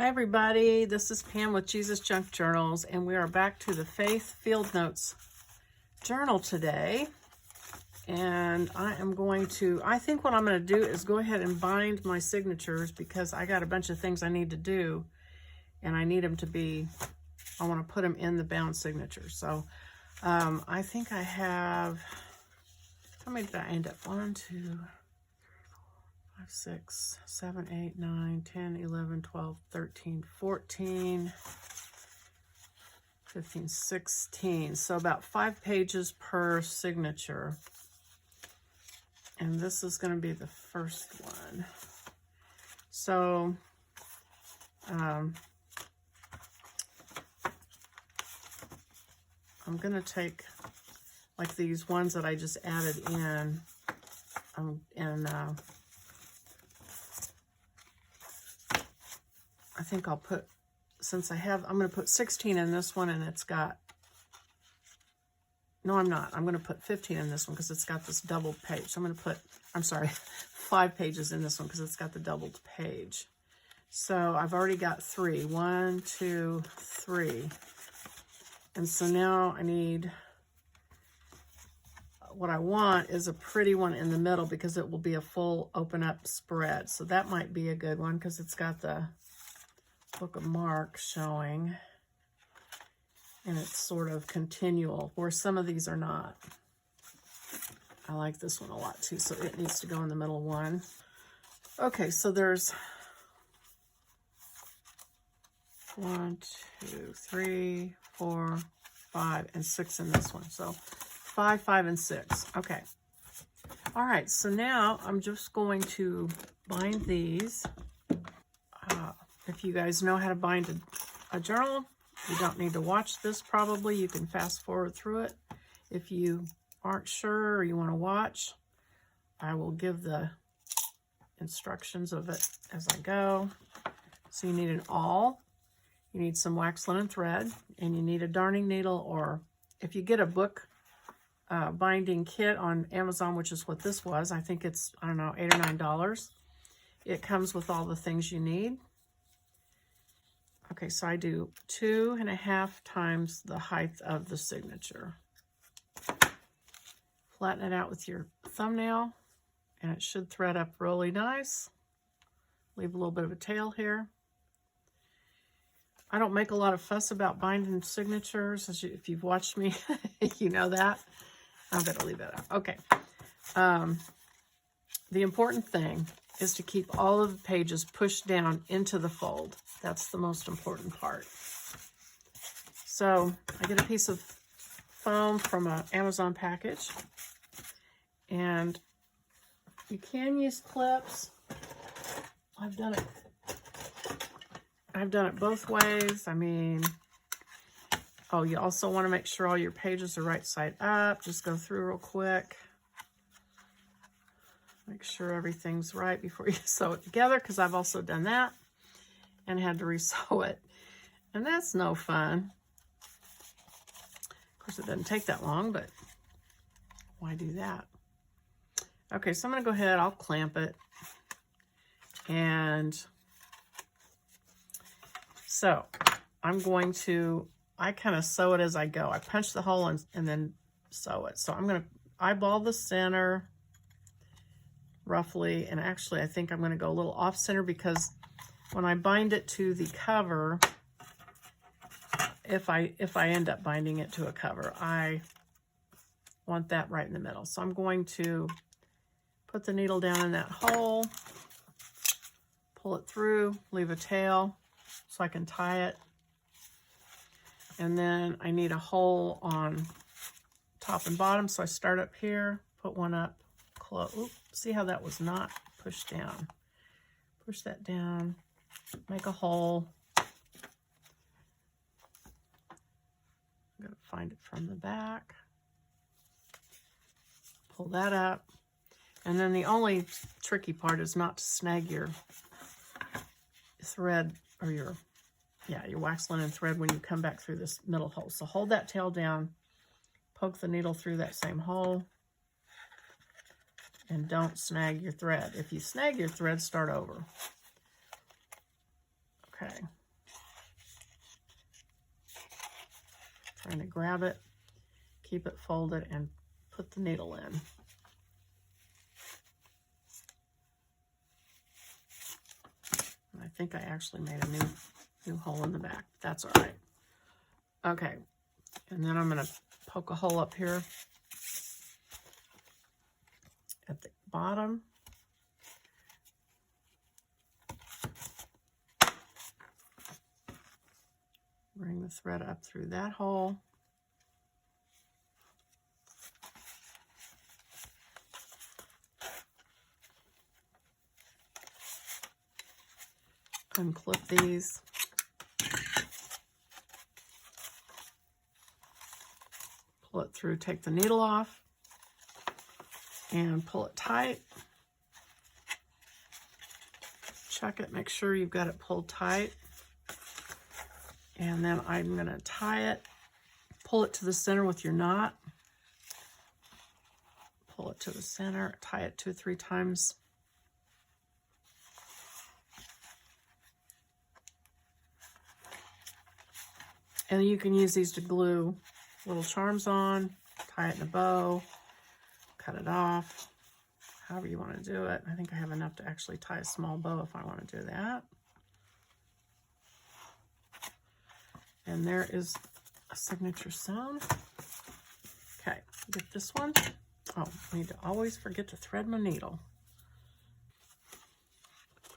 Hi everybody, this is Pam with Jesus Junk Journals, and we are back to the Faith Field Notes journal today. And I think what I'm going to do is go ahead and bind my signatures because I got a bunch of things I need to do, and I need them to be, I want to put them in the bound signatures. So I think I have, how many did I end up? 1, 2, 5, 6, 7, 8, 9, 10, 11, 12, 13, 14, 15, 16. So about 5 pages per signature. And this is going to be the first one. So, I'm going to take like these ones that I just added in, I think I'll put, since I'm going to put 16 in this one, and it's got, no, I'm not. I'm going to put 15 in this one because it's got this doubled page. So I'm going to put, 5 pages in this one because it's got the doubled page. So I've already got 3. 1, 2, 3. And so now I need, what I want is a pretty one in the middle because it will be a full open up spread. So that might be a good one because it's got the Book of Mark showing, and it's sort of continual, where some of these are not. I like this one a lot too, so it needs to go in the middle one. Okay, so there's 1, 2, 3, 4, 5, and 6 in this one. So 5, 5, and 6. Okay. All right, so now I'm just going to bind these. If you guys know how to bind a journal, you don't need to watch this probably. You can fast forward through it. If you aren't sure or you want to watch, I will give the instructions of it as I go. So you need an awl, you need some wax linen thread, and you need a darning needle, or if you get a book binding kit on Amazon, which is what this was, I think it's, I don't know, $8 or $9. It comes with all the things you need. Okay, so I do 2.5 times the height of the signature. Flatten it out with your thumbnail, and it should thread up really nice. Leave a little bit of a tail here. I don't make a lot of fuss about binding signatures. If you've watched me, you know that. I'm going to leave that out. Okay. The important thing is to keep all of the pages pushed down into the fold. That's the most important part. So I get a piece of foam from an Amazon package, and you can use clips. I've done it both ways. I mean, oh, you also want to make sure all your pages are right side up. Just go through real quick. Make sure everything's right before you sew it together, because I've also done that and had to resew it. And that's no fun. Of course, it doesn't take that long, but why do that? Okay, so I'm going to go ahead. I'll clamp it. And so I'm going to, I kind of sew it as I go. I punch the hole and then sew it. So I'm going to eyeball the center roughly, and actually I think I'm going to go a little off center because when I bind it to the cover, if I end up binding it to a cover, I want that right in the middle. So I'm going to put the needle down in that hole, pull it through, leave a tail so I can tie it, and then I need a hole on top and bottom, so I start up here, put one up, close. Oops, see how that was not pushed down? Push that down, make a hole. I'm going to find it from the back, pull that up, and then the only tricky part is not to snag your thread or your wax linen thread when you come back through this middle hole. So hold that tail down, poke the needle through that same hole, and don't snag your thread. If you snag your thread, start over. Okay. Trying to grab it, keep it folded, and put the needle in. I think I actually made a new hole in the back. That's all right. Okay, and then I'm going to poke a hole up here at the bottom. Bring the thread up through that hole. Unclip these. Pull it through, take the needle off, and pull it tight. Check it, make sure you've got it pulled tight. And then I'm going to tie it, pull it to the center with your knot. Pull it to the center, tie it 2 or 3 times. And you can use these to glue little charms on, tie it in a bow, cut it off, however you want to do it. I think I have enough to actually tie a small bow if I want to do that. And there is a signature sewn. Okay, get this one. Oh, I need to always forget to thread my needle.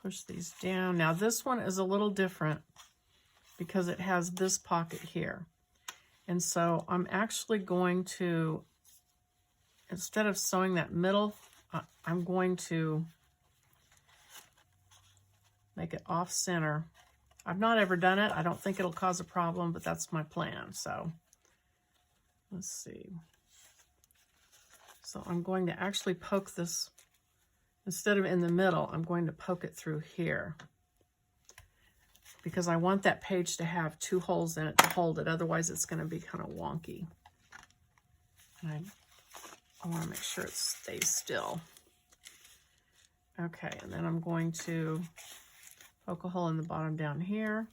Push these down. Now this one is a little different because it has this pocket here. And so I'm actually going to, instead of sewing that middle, I'm going to make it off center. I've not ever done it. I don't think it'll cause a problem, but that's my plan. So let's see. So I'm going to actually poke this, instead of in the middle, I'm going to poke it through here, because I want that page to have 2 holes in it to hold it. Otherwise, it's going to be kind of wonky. And I want to make sure it stays still. Okay, and then I'm going to poke a hole in the bottom down here.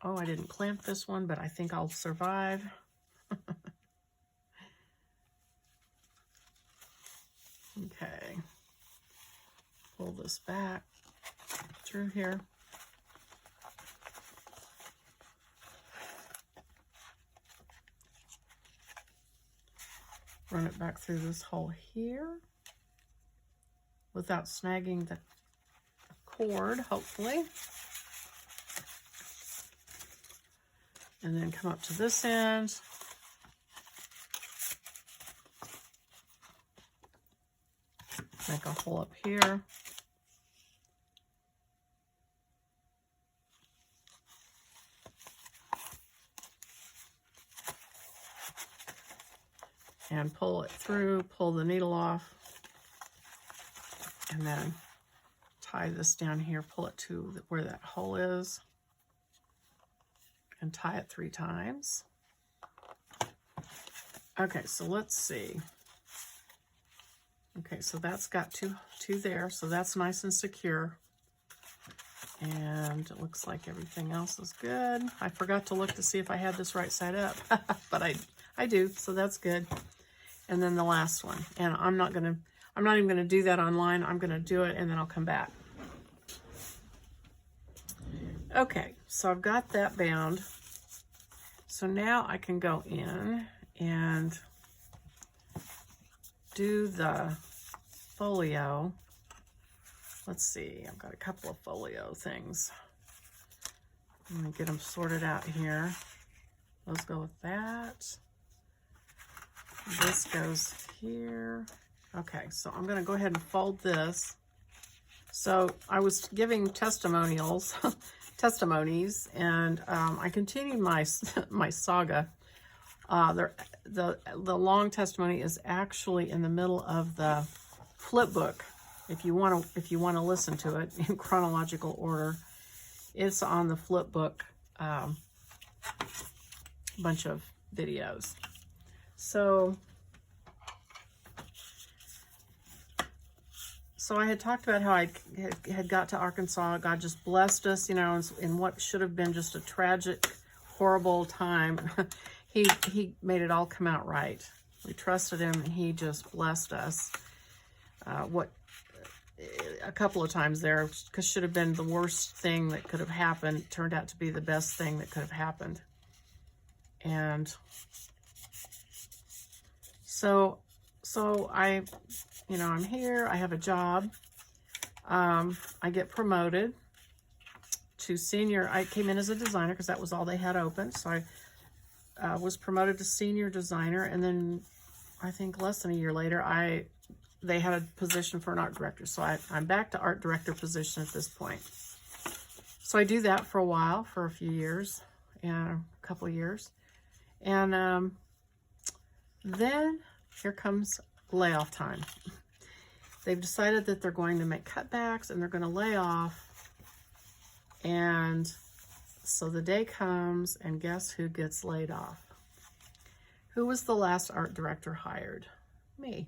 Oh, I didn't clamp this one, but I think I'll survive. Okay. Pull this back through here. Run it back through this hole here without snagging the cord, hopefully. And then come up to this end. Make a hole up here. And pull it through, pull the needle off, and then tie this down here, pull it to where that hole is, and tie it 3 times. Okay, so let's see. Okay, so that's got two there, so that's nice and secure. And it looks like everything else is good. I forgot to look to see if I had this right side up, but I do, so that's good. And then the last one, and I'm not even gonna do that online. I'm gonna do it and then I'll come back. Okay, so I've got that bound. So now I can go in and do the folio. Let's see, I've got a couple of folio things. I'm gonna get them sorted out here. Those go with that. This goes here. Okay, so I'm gonna go ahead and fold this. So I was giving testimonies, and I continued my saga. The long testimony is actually in the middle of the flip book. If you want to listen to it in chronological order, it's on the flip book bunch of videos. So I had talked about how I had got to Arkansas. God just blessed us, you know, in what should have been just a tragic, horrible time. He made it all come out right. We trusted him, and he just blessed us. A couple of times there, because should have been the worst thing that could have happened, turned out to be the best thing that could have happened. And so I, you know, I'm here, I have a job. I get promoted to senior. I came in as a designer because that was all they had open. So I was promoted to senior designer, and then I think less than a year later, they had a position for an art director. So I'm back to art director position at this point. So I do that for a while, for a few years, and a couple of years. And then here comes layoff time. They've decided that they're going to make cutbacks and they're going to lay off. And so the day comes, and guess who gets laid off? Who was the last art director hired? Me.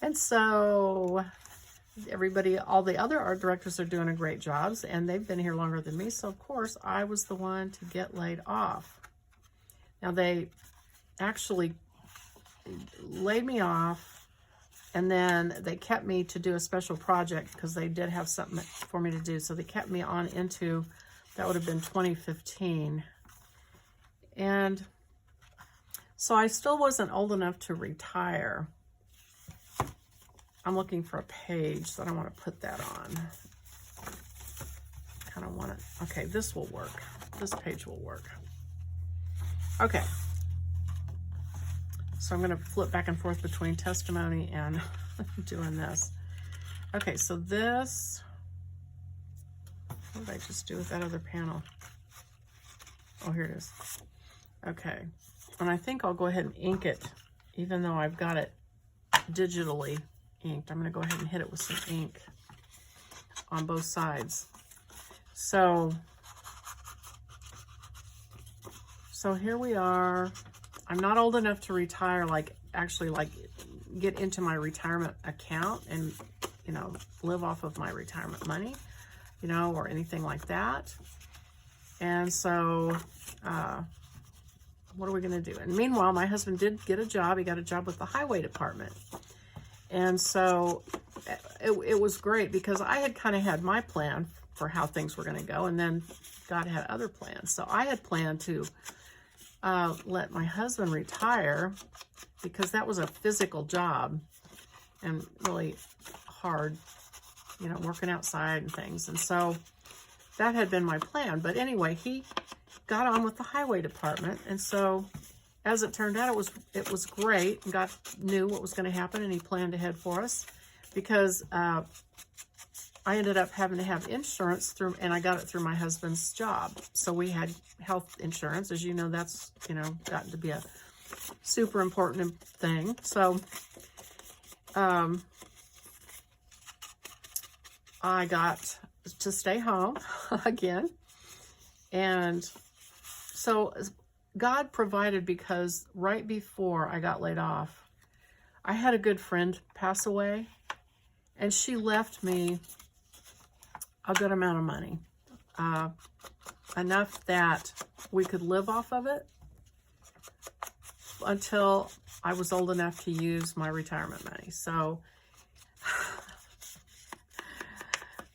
And so everybody, all the other art directors are doing a great jobs, and they've been here longer than me. So of course I was the one to get laid off. Now they actually laid me off, and then they kept me to do a special project because they did have something for me to do. So they kept me on into, that would have been 2015. And so I still wasn't old enough to retire. I'm looking for a page, so I don't want to put that on. Kind of want it. Okay, this will work. This page will work. Okay. So I'm going to flip back and forth between testimony and doing this. Okay, so this, what did I just do with that other panel? Oh, here it is. Okay. And I think I'll go ahead and ink it, even though I've got it digitally inked. I'm going to go ahead and hit it with some ink on both sides. So here we are. I'm not old enough to retire, actually get into my retirement account and, you know, live off of my retirement money, you know, or anything like that. And so, what are we going to do? And meanwhile, my husband did get a job. He got a job with the highway department. And so it was great because I had kind of had my plan for how things were going to go, and then God had other plans. So I had planned to let my husband retire because that was a physical job and really hard, you know, working outside and things. And so that had been my plan. But anyway, he got on with the highway department. And so as it turned out, it was great. And God knew what was going to happen, and he planned ahead for us because I ended up having to have insurance through, and I got it through my husband's job. So we had health insurance. As you know, that's, you know, gotten to be a super important thing. So I got to stay home again. And so God provided, because right before I got laid off, I had a good friend pass away, and she left me a good amount of money, enough that we could live off of it until I was old enough to use my retirement money. So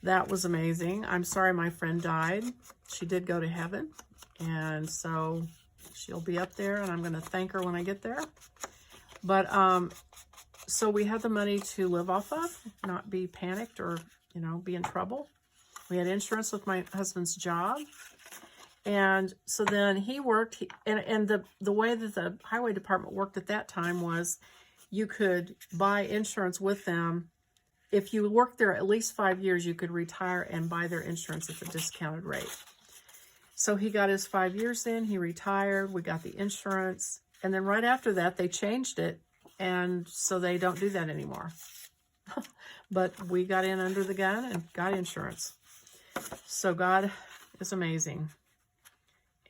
that was amazing. I'm sorry my friend died. She did go to heaven, and so she'll be up there, and I'm going to thank her when I get there. But so we had the money to live off of, not be panicked or, you know, be in trouble. We had insurance with my husband's job. And so then he worked, and the way that the highway department worked at that time was you could buy insurance with them. If you worked there at least 5 years, you could retire and buy their insurance at the discounted rate. So he got his 5 years in, he retired, we got the insurance, and then right after that, they changed it, and so they don't do that anymore. But we got in under the gun and got insurance. So God is amazing.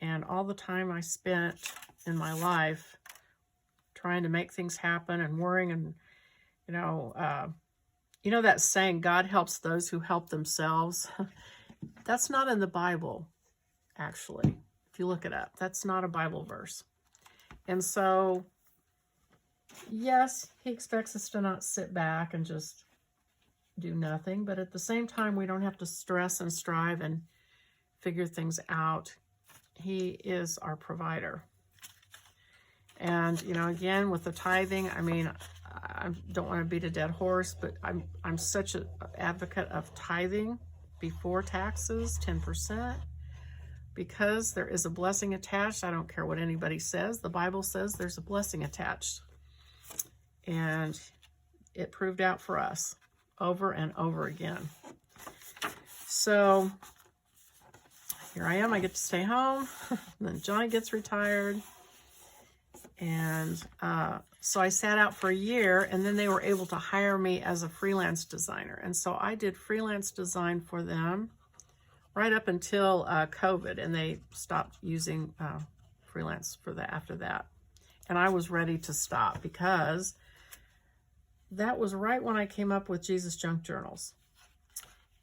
And all the time I spent in my life trying to make things happen and worrying and, you know, You know that saying, God helps those who help themselves? That's not in the Bible, actually. If you look it up, that's not a Bible verse. And so, yes, he expects us to not sit back and just do nothing. But at the same time, we don't have to stress and strive and figure things out. He is our provider. And, you know, again, with the tithing, I mean, I don't want to beat a dead horse, but I'm such an advocate of tithing before taxes, 10%, because there is a blessing attached. I don't care what anybody says. The Bible says there's a blessing attached. And it proved out for us over and over again. So here I am. I get to stay home. Then Johnny gets retired. And so I sat out for a year, and then they were able to hire me as a freelance designer. And so I did freelance design for them right up until COVID, and they stopped using freelance for that after that. And I was ready to stop because that was right when I came up with Jesusjunkjournals.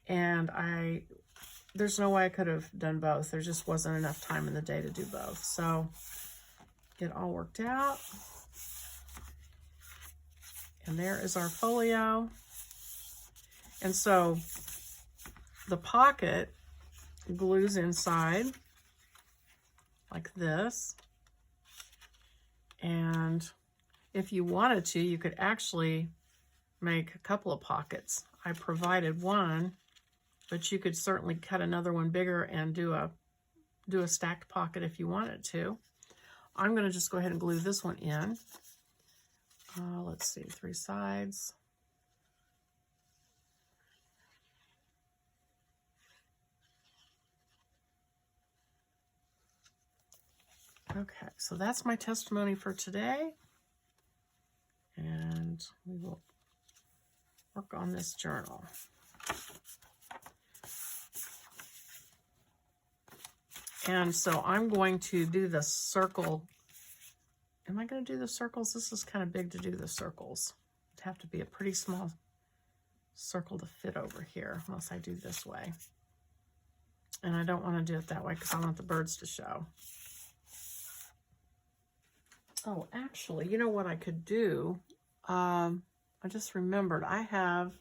And there's no way I could have done both. There just wasn't enough time in the day to do both. So it all worked out. And there is our folio. And so the pocket glues inside like this. And if you wanted to, you could actually make a couple of pockets. I provided one, but you could certainly cut another one bigger and do a stacked pocket if you wanted to. I'm going to just go ahead and glue this one in. Let's see, 3 sides. Okay, so that's my testimony for today. And we will work on this journal. And so I'm going to do the circle. Am I going to do the circles? This is kind of big to do the circles. It'd have to be a pretty small circle to fit over here unless I do this way. And I don't want to do it that way because I want the birds to show. Oh, actually, you know what I could do? I just remembered I have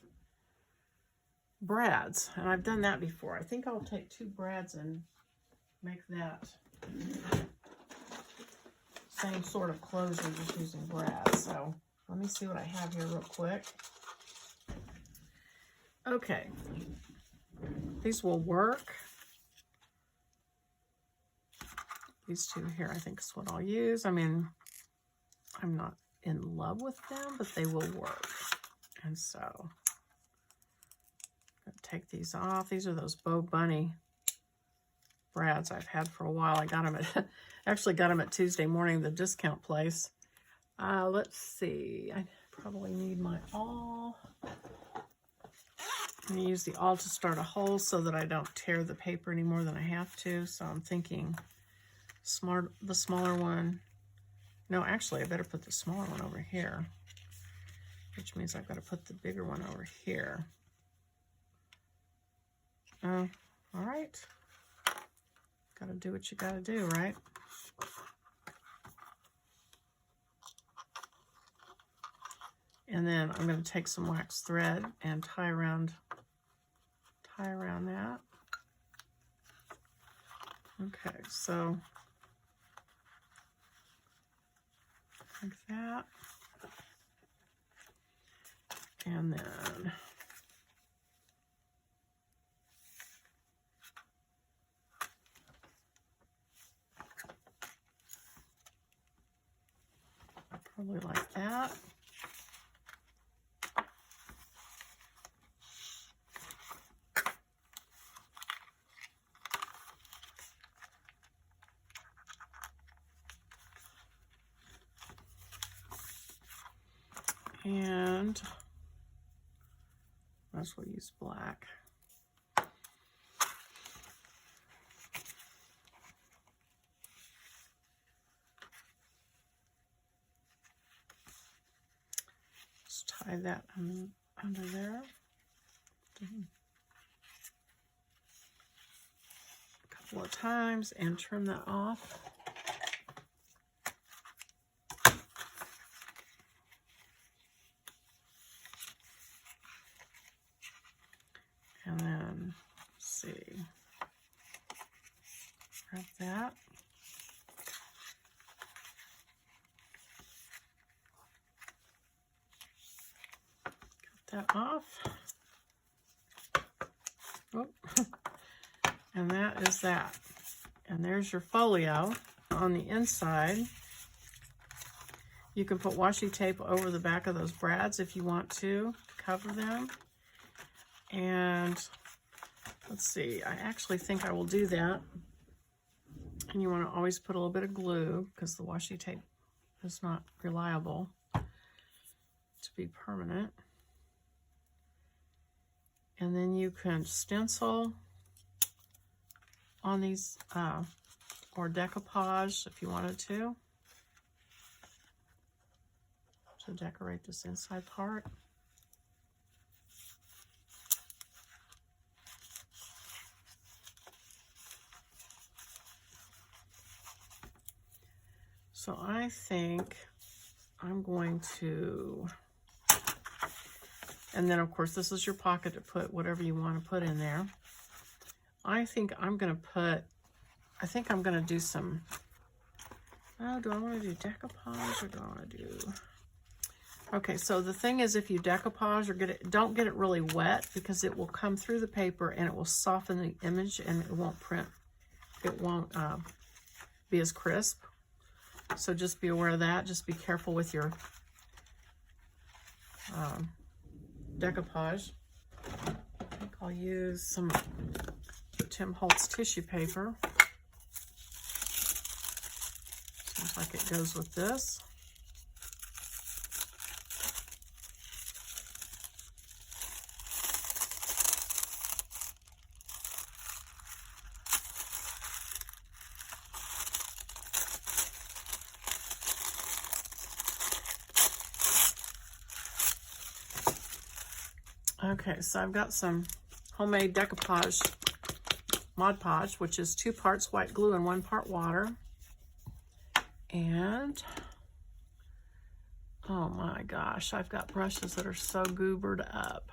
brads, and I've done that before. I think I'll take 2 brads and make that same sort of closure, just using brads. So let me see what I have here real quick. Okay, these will work. These 2 here, I think, is what I'll use. I mean, I'm not in love with them, but they will work. And so I'm going to take these off. These are those Bo Bunny brads I've had for a while. I got them at, actually got them at Tuesday morning, the discount place. Let's see. I probably need my awl. I'm going to use the awl to start a hole so that I don't tear the paper any more than I have to. So I'm thinking the smaller one. No, actually, I better put the smaller one over here, which means I've got to put the bigger one over here. All right. Got to do what you got to do, right? And then I'm going to take some wax thread and tie around that. Okay, so like that. And then probably like that. And let's use black. Just tie that under there. A couple of times and trim that off. And then, let's see, grab that. Cut that off. Oh. And that is that. And there's your folio on the inside. You can put washi tape over the back of those brads if you want to cover them. And let's see, I actually think I will do that. And you want to always put a little bit of glue because the washi tape is not reliable to be permanent. And then you can stencil on these or decoupage if you wanted to decorate this inside part. So I think I'm going to, and then of course this is your pocket to put whatever you want to put in there. I think I'm going to put, I think I'm going to do some, oh, do I want to do decoupage or do I want to do, okay, so the thing is if you decoupage or get it, don't get it really wet because it will come through the paper and it will soften the image and it won't print, it won't be as crisp. So just be aware of that. Just be careful with your decoupage. I think I'll use some Tim Holtz tissue paper. Seems like it goes with this. Okay, so I've got some homemade decoupage Mod Podge, which is 2 parts white glue and 1 part water. And, oh my gosh, I've got brushes that are so goobered up.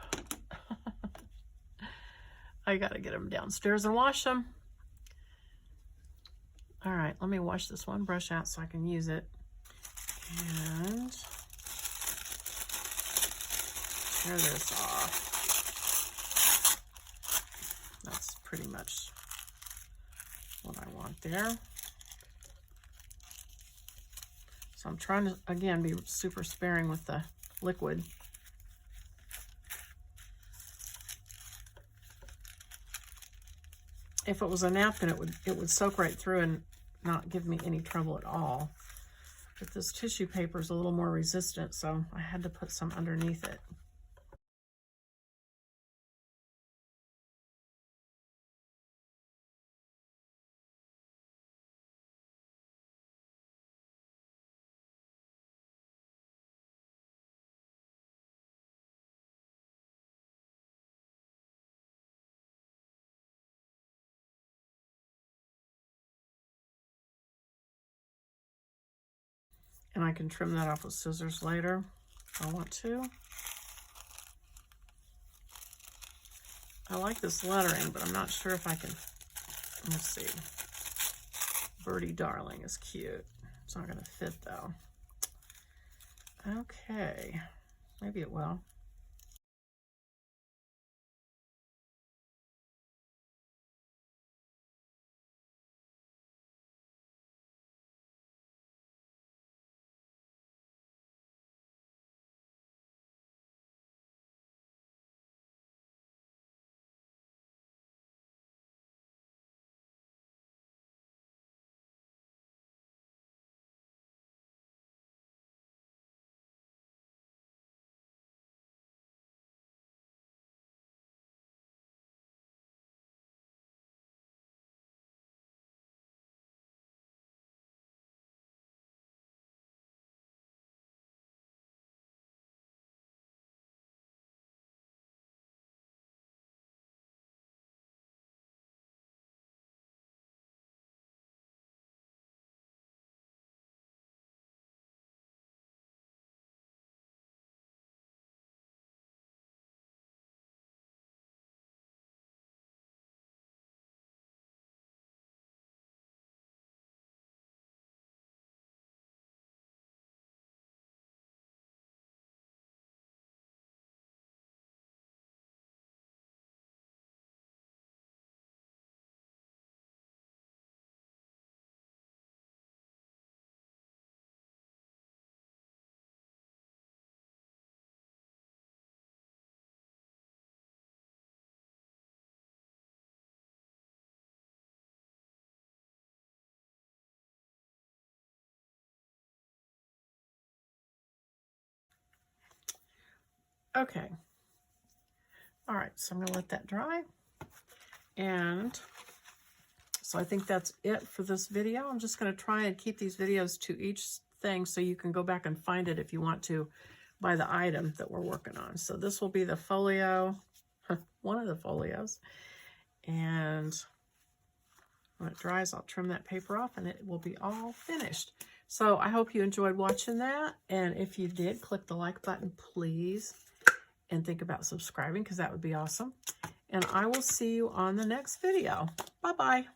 I gotta get them downstairs and wash them. All right, let me wash this one brush out so I can use it. And tear this off. That's pretty much what I want there. So I'm trying to, again, be super sparing with the liquid. If it was a napkin, it would soak right through and not give me any trouble at all. But this tissue paper is a little more resistant, so I had to put some underneath it. And I can trim that off with scissors later if I want to. I like this lettering, but I'm not sure if I can, let's see. Birdie Darling is cute. It's not gonna fit though. Okay, maybe it will. Okay. All right, so I'm going to let that dry. And so I think that's it for this video. I'm just going to try and keep these videos to each thing so you can go back and find it if you want to by the item that we're working on. So this will be the folio, one of the folios. And when it dries, I'll trim that paper off and it will be all finished. So I hope you enjoyed watching that. And if you did, click the like button, please. And think about subscribing because that would be awesome. And I will see you on the next video. Bye-bye.